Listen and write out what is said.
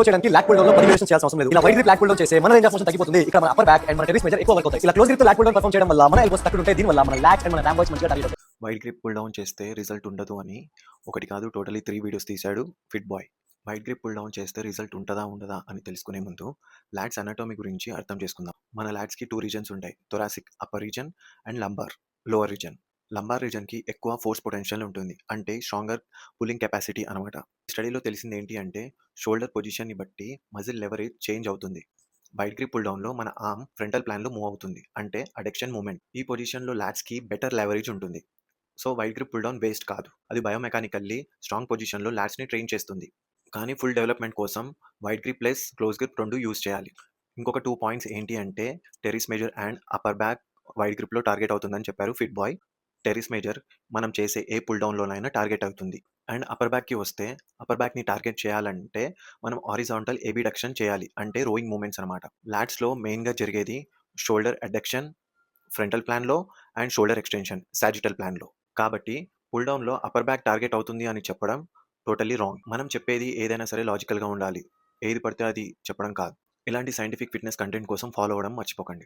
చేయడానికి lock pull down లో 10 variation చేయాల్సిన అవసరం లేదు. ఇలా wide grip lat pull down చేస్తే మన రేంజ్ ఆఫ్ మోషన్ తగ్గిపోతుంది. ఇక్కడ మన అప్పర్ బ్యాక్ అండ్ మన టెరిస్ మేజర్ ఎక్కువ వర్క్ అవుతాయి. ఇలా క్లోజ్ గ్రిప్ తో లాక్ పుల్ డౌన్ పర్ఫార్మ్ చేయడం వల్ల మన ఎల్బోస్ తక్కువ ఉంటాయి. దీని వల్ల మన లాక్స్ అండ్ మన ర్యామ్ బాయ్స్ మంచిగా టార్గెట్ అవుతాయి. వైడ్ గ్రిప్ పుల్ డౌన్ చేస్తే రిజల్ట్ ఉండదు అని ఒకటి కాదు టోటలీ 3 వీడియోస్ తీశాడు fit boy. Wide grip pull down చేస్తే రిజల్ట్ ఉంటుందా ఉండదా అని తెలుసుకునే ముందు లాట్స్ అనాటమీ గురించి అర్థం చేసుకుందాం. మన లాట్స్కి 2 రీజన్స్ ఉంటాయి, thoracic upper region and lumbar lower region. Lumbar రీజన్కి ఎక్కువ ఫోర్స్ పొటెన్షియల్ ఉంటుంది, అంటే స్ట్రాంగర్ పుల్లింగ్ కెపాసిటీ అనమాట. స్టడీలో తెలిసింది ఏంటి అంటే షోల్డర్ పొజిషన్ని బట్టి మజిల్ లెవరేజ్ చేంజ్ అవుతుంది. వైడ్ గ్రిప్ పుల్ డౌన్లో మన ఆర్మ్ ఫ్రంటల్ ప్లాన్లో మూవ్ అవుతుంది, అంటే అడెక్షన్ మూమెంట్. ఈ పొజిషన్లో లాట్స్కి బెటర్ లెవరేజ్ ఉంటుంది. So wide grip pull down waste కాదు, అది బయోమెకానికల్లీ స్ట్రాంగ్ పొజిషన్లో లాట్స్ని ట్రైన్ చేస్తుంది. కానీ ఫుల్ డెవలప్మెంట్ కోసం wide grip plus close grip రెండు యూజ్ చేయాలి. ఇంకొక 2 పాయింట్స్ ఏంటి అంటే teres major and upper back wide గ్రిప్లో టార్గెట్ అవుతుందని చెప్పారు ఫిట్ బాయ్. టెరిస్ మేజర్ మనం చేసే ఏ పుల్ డౌన్లోనైనా టార్గెట్ అవుతుంది. అండ్ అప్పర్ బ్యాక్కి వస్తే అప్పర్ బ్యాక్ని టార్గెట్ చేయాలంటే మనం హారిజాంటల్ ఏబిడక్షన్ చేయాలి, అంటే రోయింగ్ మూమెంట్స్ అనమాట. లాట్స్లో మెయిన్గా జరిగేది షోల్డర్ అడక్షన్ ఫ్రంటల్ ప్లాన్లో అండ్ షోల్డర్ ఎక్స్టెన్షన్ సాజిటల్ ప్లాన్లో. కాబట్టి పుల్ డౌన్లో అప్పర్ బ్యాక్ టార్గెట్ అవుతుంది అని చెప్పడం టోటల్లీ రాంగ్. మనం చెప్పేది ఏదైనా సరే లాజికల్గా ఉండాలి, ఏది పడితే అది చెప్పడం కాదు. ఇలాంటి సైంటిఫిక్ ఫిట్నెస్ కంటెంట్ కోసం ఫాలో అవ్వడం మర్చిపోకండి.